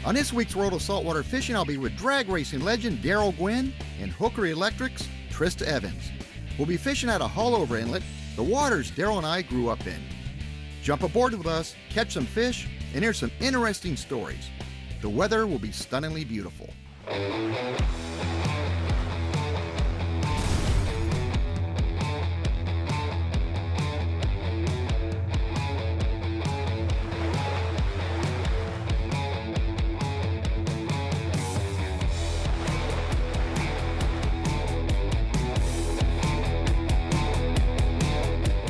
On this week's World of Saltwater Fishing, I'll be with drag racing legend Darrell Gwynn and Hooker Electric's Trista Evans. We'll be fishing at a Haulover inlet, the waters Darrell and I grew up in. Jump aboard with us, catch some fish, and hear some interesting stories. The weather will be stunningly beautiful.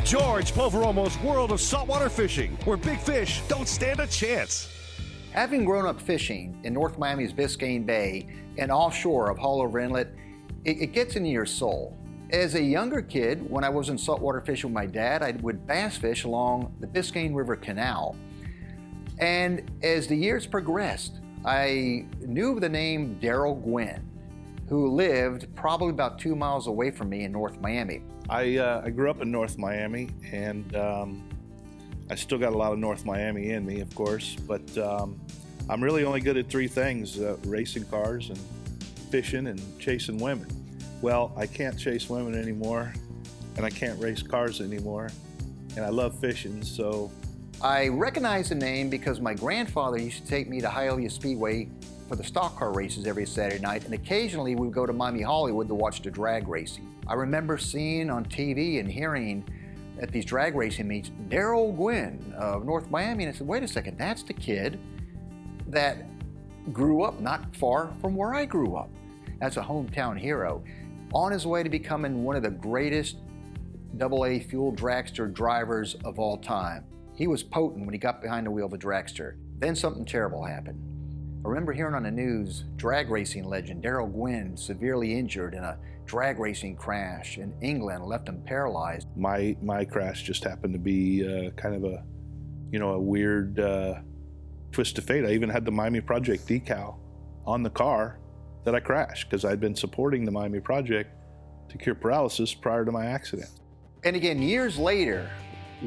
George Poveromo's World of Saltwater Fishing, where big fish don't stand a chance. Having grown up fishing in North Miami's Biscayne Bay and offshore of Haulover Inlet, it gets into your soul. As a younger kid, when I was in saltwater fishing with my dad, I would bass fish along the Biscayne River Canal. And as the years progressed, I knew the name Darrell Gwynn, who lived probably about 2 miles away from me in North Miami. I grew up in North Miami, and I still got a lot of North Miami in me, of course, but I'm really only good at three things: racing cars and fishing and chasing women. Well, I can't chase women anymore, and I can't race cars anymore, and I love fishing, so. I recognize the name because my grandfather used to take me to Hialeah Speedway for the stock car races every Saturday night, and occasionally we would go to Miami Hollywood to watch the drag racing. I remember seeing on TV and hearing at these drag racing meets, Darrell Gwynn of North Miami, and I said, wait a second, that's the kid that grew up not far from where I grew up. That's a hometown hero. On his way to becoming one of the greatest AA fuel dragster drivers of all time. He was potent when he got behind the wheel of a dragster. Then something terrible happened. I remember hearing on the news, drag racing legend Darrell Gwynn severely injured in a drag racing crash in England, left him paralyzed. My crash just happened to be kind of a weird twist of fate. I even had the Miami Project decal on the car that I crashed because I'd been supporting the Miami Project to cure paralysis prior to my accident. And again, years later,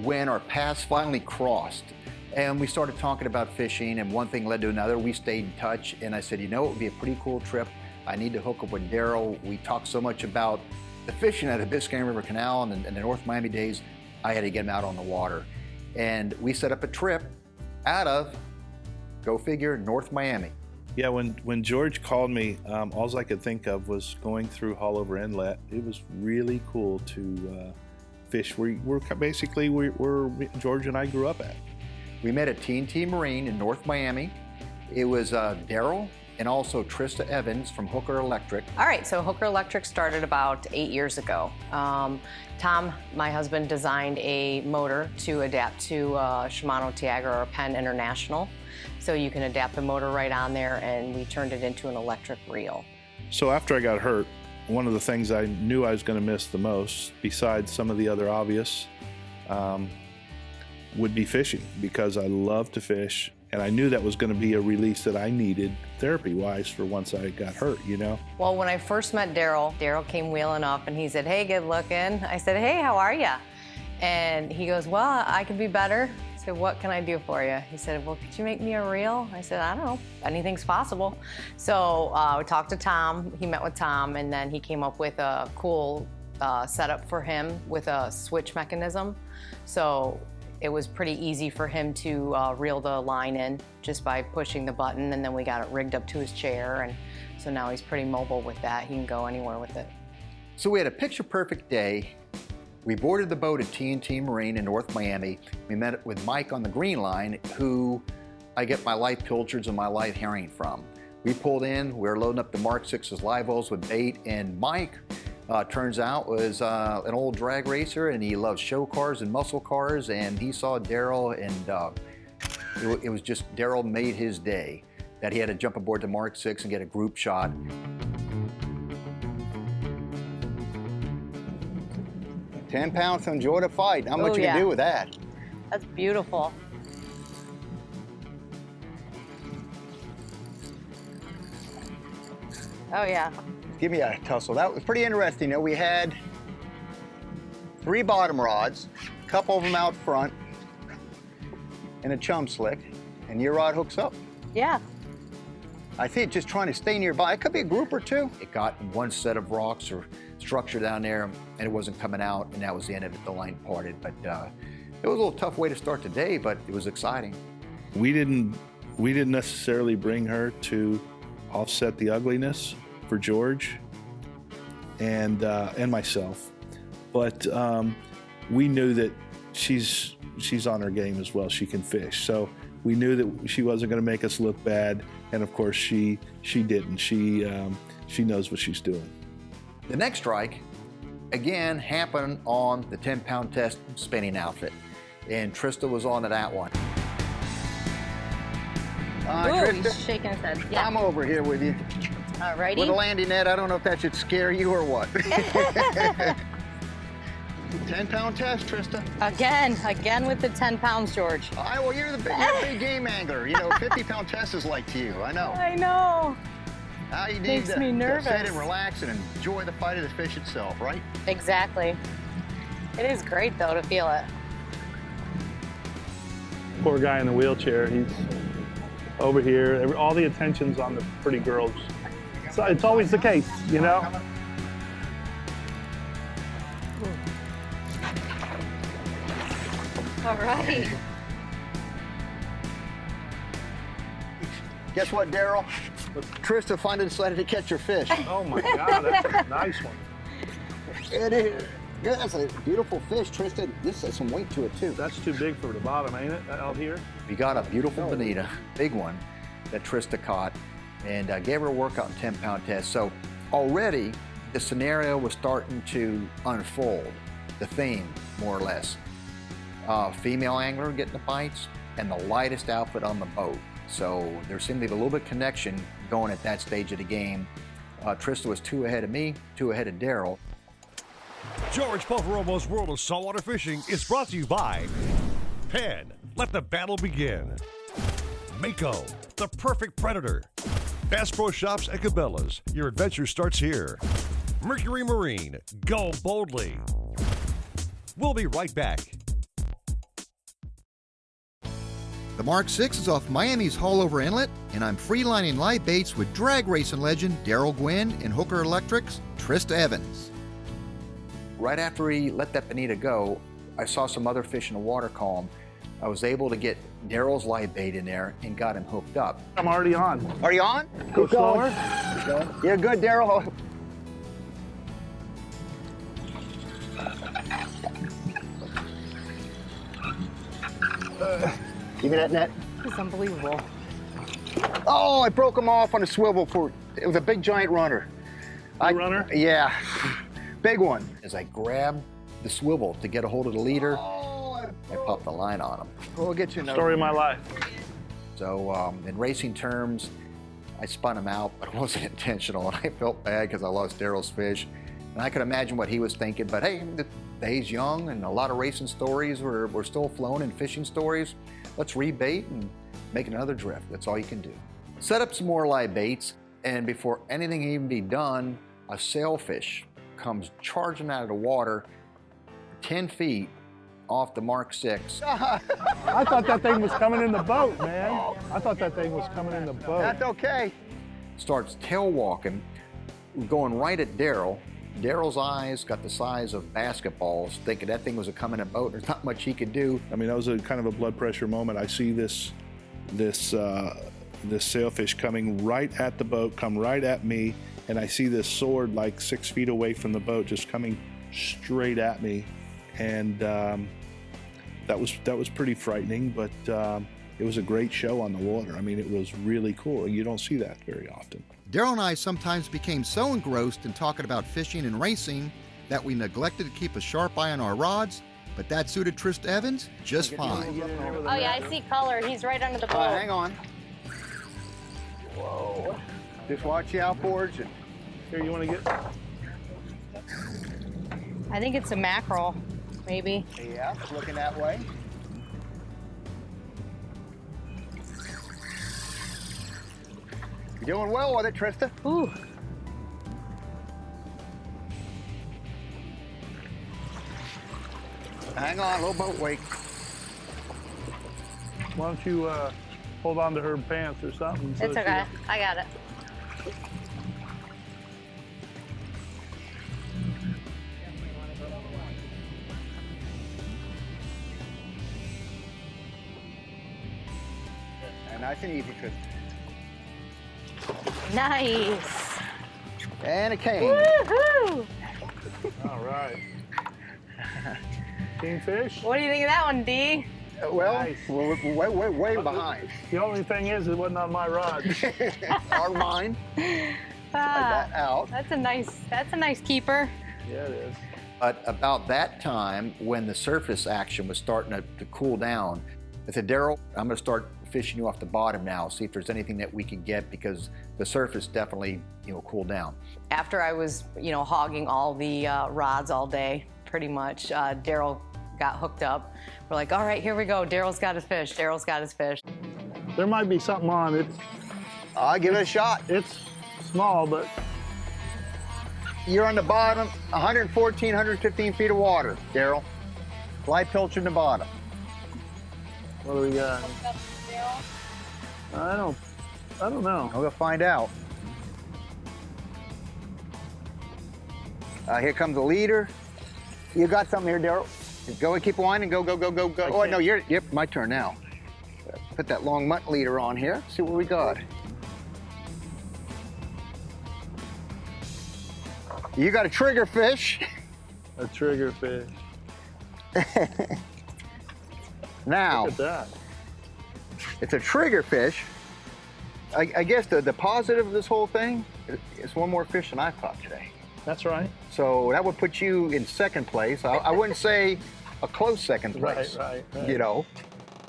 when our paths finally crossed, and we started talking about fishing, and one thing led to another, we stayed in touch, and I said, you know, it would be a pretty cool trip. I need to hook up with Darrell. We talked so much about the fishing at the Biscayne River Canal and the North Miami days, I had to get him out on the water. And we set up a trip out of, go figure, North Miami. Yeah, when George called me, all I could think of was going through Haulover Inlet. It was really cool to fish where George and I grew up at. We met at T&T Marine in North Miami. It was Darrell and also Trista Evans from Hooker Electric. All right, so Hooker Electric started about 8 years ago. Tom, my husband, designed a motor to adapt to Shimano Tiagra or Penn International. So you can adapt the motor right on there, and we turned it into an electric reel. So after I got hurt, one of the things I knew I was going to miss the most, besides some of the other obvious, would be fishing, because I love to fish, and I knew that was going to be a release that I needed therapy-wise for once I got hurt, you know? Well, when I first met Darrell came wheeling up, and he said, hey, good looking. I said, hey, how are you? And he goes, well, I could be better. I said, what can I do for you? He said, well, could you make me a reel? I said, I don't know, anything's possible. So we talked to Tom, he met with Tom, and then he came up with a cool setup for him with a switch mechanism. So it was pretty easy for him to reel the line in just by pushing the button, and then we got it rigged up to his chair, and so now he's pretty mobile with that. He can go anywhere with it. So we had a picture-perfect day. We boarded the boat at T&T Marine in North Miami. We met with Mike on the Green Line, who I get my live pilchards and my live herring from. We pulled in, we were loading up the Mark 6's live wells with bait, and Mike, turns out, was an old drag racer, and he loves show cars and muscle cars, and he saw Darrell, and it was just, Darrell made his day, that he had to jump aboard the Mark 6 and get a group shot. 10 pounds to enjoy the fight. How much you can do with that? That's beautiful. Oh yeah. Give me a tussle. That was pretty interesting. You know, we had 3 bottom rods, a couple of them out front, and a chum slick, and your rod hooks up. Yeah. I see it just trying to stay nearby. It could be a group or two. It got in one set of rocks or structure down there, and it wasn't coming out, and that was the end of it. The line parted, but it was a little tough way to start the day, but it was exciting. We didn't necessarily bring her to offset the ugliness for George and myself, but we knew that she's on her game as well. She can fish, so we knew that she wasn't going to make us look bad, and of course she didn't. She knows what she's doing. The next strike, again, happened on the 10-pound test spinning outfit, and Trista was on to that one. Ooh, he's shaking his head. Yeah. I'm over here with you. Alrighty. With a landing net, I don't know if that should scare you or what. 10-pound test, Trista. Again with the 10 pounds, George. Well, you're a big game angler. You know, 50-pound test is like to you. I know. I know. Now you need Makes me nervous. to sit and relax and enjoy the fight of the fish itself, right? Exactly. It is great, though, to feel it. Poor guy in the wheelchair. He's over here. All the attention's on the pretty girls. So it's always the case, you know? All right. Guess what, Darrell? Trista finally decided to catch her fish. Oh my God, that's a nice one. It is. Yeah, that's a beautiful fish, Trista. This has some weight to it, too. That's too big for the bottom, ain't it, out here? We got a beautiful bonita, big one, that Trista caught, and gave her a workout 10-pound test. So already the scenario was starting to unfold, the theme, more or less. Female angler getting the bites, and the lightest outfit on the boat. So there seemed to be a little bit of connection going at that stage of the game. Trista was 2 ahead of me, 2 ahead of Darrell. George Poveromo's World of Saltwater Fishing is brought to you by Penn. Let the battle begin. Mako, the perfect predator. Bass Pro Shops and Cabela's. Your adventure starts here. Mercury Marine. Go boldly. We'll be right back. The Mark 6 is off Miami's Haulover Inlet, and I'm freelining live baits with drag racing legend Darrell Gwynn and Hooker Electric's Trista Evans. Right after he let that bonita go, I saw some other fish in the water column. I was able to get Darrell's live bait in there and got him hooked up. I'm already on. Are you on? Go slower. You're good, Darrell. Give me that net. It's unbelievable. Oh, I broke him off on a swivel for, it was a big giant runner. Runner? Yeah, big one. As I grabbed the swivel to get a hold of the leader, I popped the line on him. We'll get you another. Story of my life. So in racing terms, I spun him out, but it wasn't intentional, and I felt bad because I lost Darrell's fish. And I could imagine what he was thinking, but hey, the day's young and a lot of racing stories were still flowing and fishing stories. Let's rebait and make another drift. That's all you can do. Set up some more live baits, and before anything can even be done, a sailfish comes charging out of the water 10 feet off the Mark 6. I thought that thing was coming in the boat, man. I thought that thing was coming in the boat. That's okay. Starts tail walking, going right at Darrell. Darrell's eyes got the size of basketballs, thinking that thing was a coming in a boat. There's not much he could do. I mean, that was a kind of a blood pressure moment. I see this sailfish coming right at the boat, come right at me, and I see this sword like 6 feet away from the boat, just coming straight at me, and that was pretty frightening. But it was a great show on the water. I mean, it was really cool. You don't see that very often. Darrell and I sometimes became so engrossed in talking about fishing and racing that we neglected to keep a sharp eye on our rods, but that suited Trista Evans just fine. Oh yeah, I see color. He's right under the boat. Hang on. Whoa. Just watch the outboards. And Here, you want to get? I think it's a mackerel, maybe. yeah, looking that way. You're doing well with it, Trista. Ooh. Hang on, low boat wake. Why don't you hold on to her pants or something. So It's okay. I got it. Nice and easy, Tristan. Nice. And a cane. Woohoo! All right. Kingfish. What do you think of that one, D? Well, Nice. we're way behind. The only thing is, it wasn't on my rod. Or mine. Slide that out. That's a nice keeper. Yeah, it is. But about that time, when the surface action was starting to cool down, I said, Darrell, I'm going to start fishing you off the bottom now, see if there's anything that we can get, because the surface definitely, cooled down. After I was, hogging all the rods all day, pretty much, Darrell got hooked up. We're like, all right, here we go. Darrell's got his fish. Darrell's got his fish. There might be something on it. I'll give it a shot. It's small, but You're on the bottom, 114, 115 feet of water, Darrell. Live pilcher in the bottom. what do we got? I don't know. We'll find out. Here comes the leader. You got something here, Darrell. Go and keep winding. Go. Oh, no, yep, my turn now. Put that long mutt leader on here. See what we got. You got a trigger fish. A trigger fish. Now, Look at that. it's a trigger fish. I guess the positive of this whole thing is one more fish than I've caught today. That's right. So that would put you in second place. I wouldn't say a close second place. Right.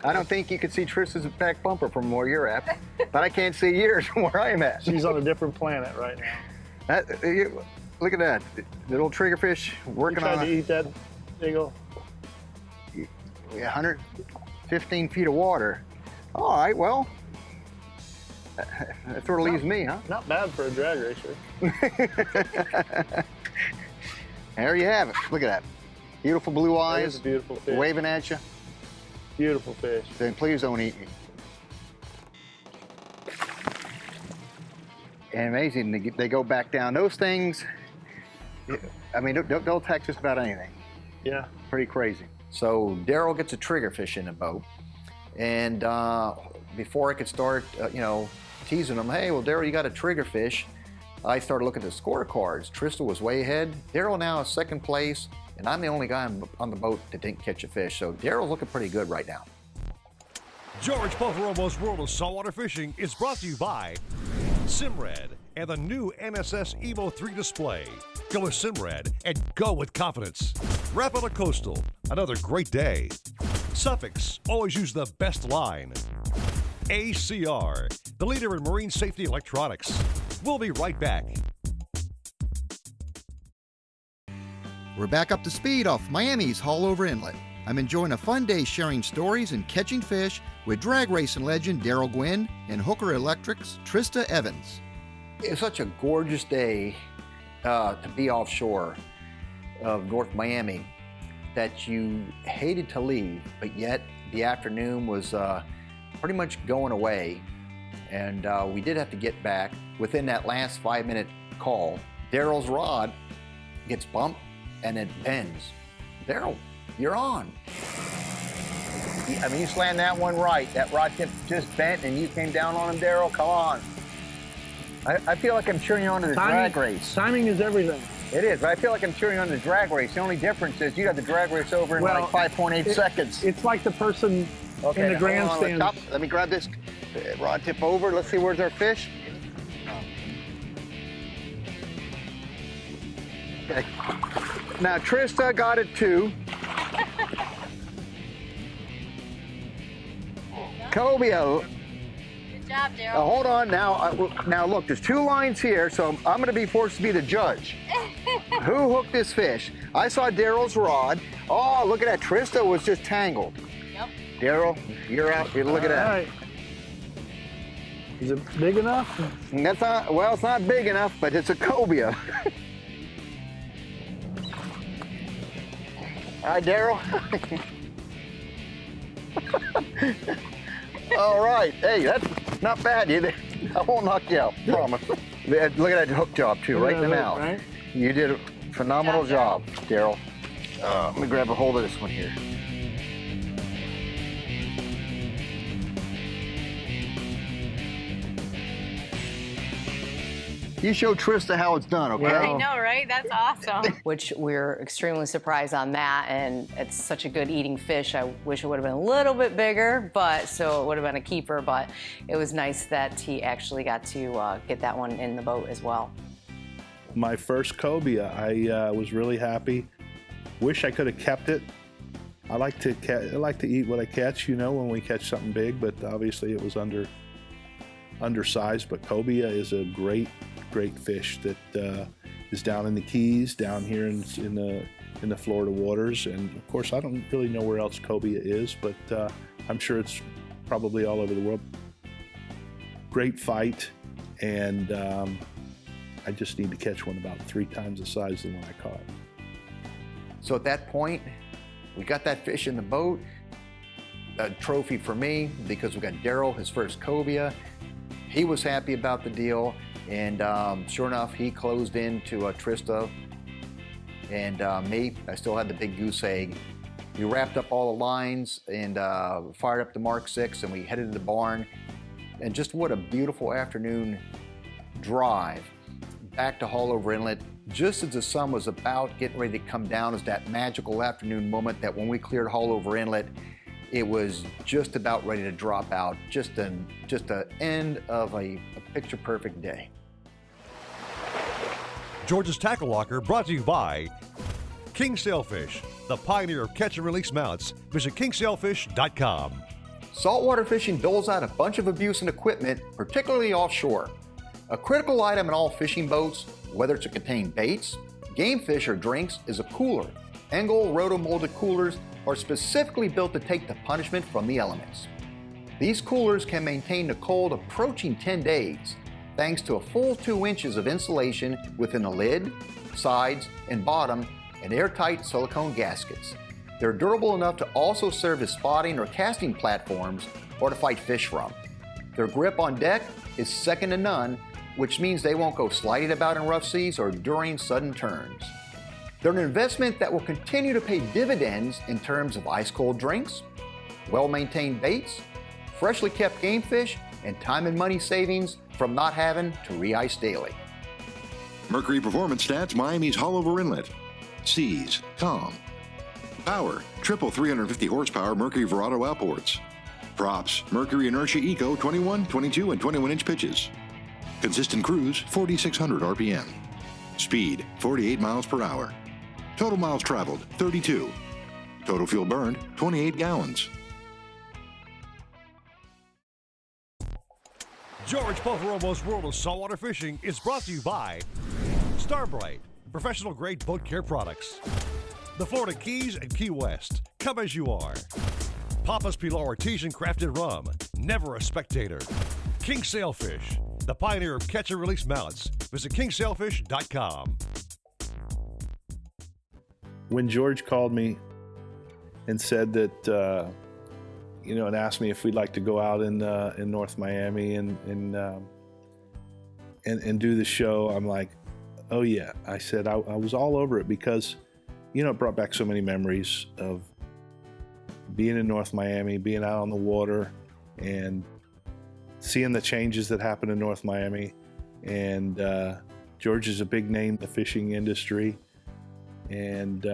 I don't think you could see Tristan's back bumper from where you're at, but I can't see yours from where I'm at. She's on a different planet right now. Look at that. The little triggerfish You working tried on to eat that eagle? 115 feet of water. All right, well, that sort of leaves me, huh? Not bad for a drag racer. There you have it. Look at that. Beautiful blue That eyes, is a beautiful fish. waving at you. Beautiful fish. Then please don't eat me. And amazing, they go back down. Those things, I mean, they'll attack just about anything. Yeah. Pretty crazy. So Darrell gets a triggerfish in the boat, and before I could start, teasing him, hey, well, Darrell, you got a triggerfish. I started looking at the scorecards. Trista was way ahead. Darrell now is second place, and I'm the only guy on the boat that didn't catch a fish. So Darrell's looking pretty good right now. George Poveromo's World of Saltwater Fishing is brought to you by Simrad and the new NSS Evo 3 display. Go with Simrad and go with confidence. Rapala Coastal, another great day. Suffix, always use the best line. ACR, the leader in marine safety electronics. We'll be right back. We're back up to speed off Miami's Haulover Inlet. I'm enjoying a fun day sharing stories and catching fish with drag racing legend Darrell Gwynn and Hooker Electric's Trista Evans. It's such a gorgeous day to be offshore of North Miami that you hated to leave, but yet the afternoon was pretty much going away, and we did have to get back. Within that last 5-minute call, Darrell's rod gets bumped and it bends. Darrell, you're on. I mean, you slammed that one right. That rod tip just bent and you came down on him, Darrell. Come on. I feel like I'm cheering you on to the drag race. Timing is everything. It is, but I feel like I'm cheering on the drag race. The only difference is you got the drag race over in like 5.8 seconds. It's like the person in the hold on, grandstand. let me grab this rod tip over. Let's see, where's our fish? Okay. Now, Trista got it too. Cobia. Good job, Darrell. Hold on now look, there's 2 lines here, so I'm going to be forced to be the judge. Who hooked this fish? I saw Darrell's rod. Oh, look at that. Trista was just tangled. Yep. Darrell, you're out. Look at that. All right. Is it big enough? That's not, well, it's not big enough, but it's a cobia. All right, Darrell. All right. Hey, that's not bad. I won't knock you out, promise. Look at that hook job, too, right in the mouth. Right? You did a phenomenal job, Darrell. Let me grab a hold of this one here. You show Trista how it's done, okay? I know, right? That's awesome. Which we're extremely surprised on that, and it's such a good eating fish. I wish it would have been a little bit bigger, so it would have been a keeper, but it was nice that he actually got to get that one in the boat as well. My first cobia, I was really happy. Wish I could have kept it. I like to eat what I catch, when we catch something big, but obviously it was undersized. But cobia is a great fish that is down in the Keys, down here in the Florida waters, and of course I don't really know where else cobia is, but I'm sure it's probably all over the world. Great fight, and I just need to catch one about 3 times the size of the one I caught. So at that point, we got that fish in the boat. A trophy for me because we got Darrell, his first cobia. He was happy about the deal, and sure enough, he closed into Trista, and me, I still had the big goose egg. We wrapped up all the lines and fired up the Mark 6, and we headed to the barn. And just what a beautiful afternoon drive back to Haulover Inlet. Just as the sun was about getting ready to come down, is that magical afternoon moment that when we cleared Haulover Inlet, it was just about ready to drop out. Just the end of a picture-perfect day. George's Tackle Locker brought to you by King Sailfish, the pioneer of catch and release mounts. Visit kingsailfish.com. Saltwater fishing doles out a bunch of abuse and equipment, particularly offshore. A critical item in all fishing boats, whether to contain baits, game fish, or drinks, is a cooler. Engel roto-molded coolers are specifically built to take the punishment from the elements. These coolers can maintain the cold approaching 10 days, thanks to a full 2 inches of insulation within the lid, sides, and bottom, and airtight silicone gaskets. They're durable enough to also serve as spotting or casting platforms or to fight fish from. Their grip on deck is second to none, which means they won't go sliding about in rough seas or during sudden turns. They're an investment that will continue to pay dividends in terms of ice-cold drinks, well-maintained baits, freshly kept game fish, and time and money savings from not having to re-ice daily. Mercury Performance Stats, Miami's Haulover Inlet. Seas, calm. Power, triple 350 horsepower Mercury Verado outboards. Props, Mercury Inertia Eco 21, 22, and 21-inch pitches. Consistent cruise, 4,600 RPM. Speed, 48 miles per hour. Total miles traveled, 32. Total fuel burned, 28 gallons. George Poveromo's World of Saltwater Fishing is brought to you by Starbright, professional-grade boat care products. The Florida Keys and Key West, come as you are. Papa's Pilar Artesian Crafted Rum, never a spectator. King Sailfish, the pioneer of catch and release mounts. Visit kingsailfish.com. When George called me and said that, and asked me if we'd like to go out in North Miami and do the show, I'm like, oh yeah. I said I was all over it because, it brought back so many memories of being in North Miami, being out on the water, and seeing the changes that happen in North Miami. And George is a big name in the fishing industry. And,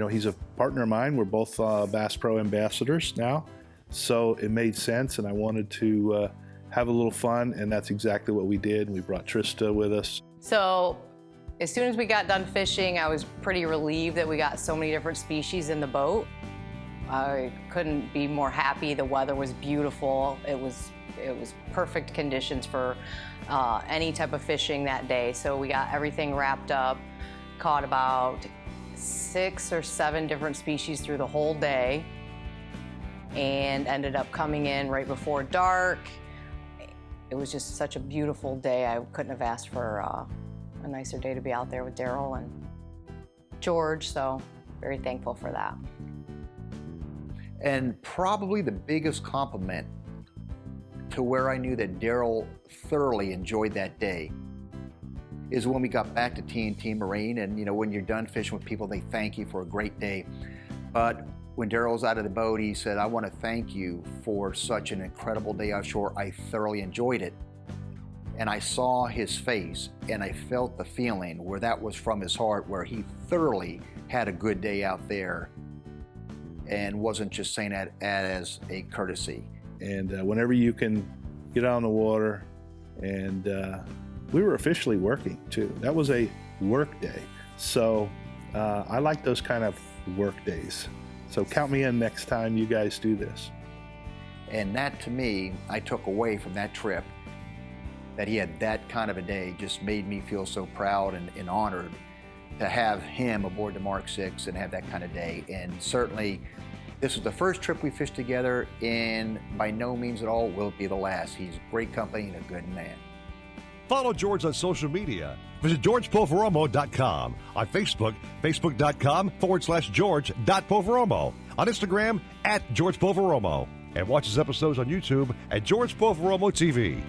he's a partner of mine. We're both Bass Pro ambassadors now. So it made sense, and I wanted to have a little fun, and that's exactly what we did. We brought Trista with us. So as soon as we got done fishing, I was pretty relieved that we got so many different species in the boat. I couldn't be more happy. The weather was beautiful. It was perfect conditions for any type of fishing that day. So we got everything wrapped up, caught about 6 or 7 different species through the whole day, and ended up coming in right before dark. It was just such a beautiful day. I couldn't have asked for a nicer day to be out there with Darrell and George, so very thankful for that. And probably the biggest compliment to where I knew that Darrell thoroughly enjoyed that day is when we got back to T&T Marine, and you know, when you're done fishing with people, they thank you for a great day. But when Darrell was out of the boat, he said, "I want to thank you for such an incredible day offshore. I thoroughly enjoyed it." And I saw his face, and I felt the feeling where that was from his heart, where he thoroughly had a good day out there and wasn't just saying that as a courtesy. And whenever you can get out on the water, and we were officially working too. That was a work day. So I like those kind of work days. So count me in next time you guys do this. And that, to me, I took away from that trip, that he had that kind of a day. Just made me feel so proud and honored to have him aboard the Mark VI and have that kind of day. And certainly, this was the first trip we fished together, and by no means at all will it be the last. He's great company and a good man. Follow George on social media. Visit GeorgePoveromo.com. On Facebook, Facebook.com/George.Poveromo. On Instagram, @George Poveromo. And watch his episodes on YouTube at George Poveromo TV.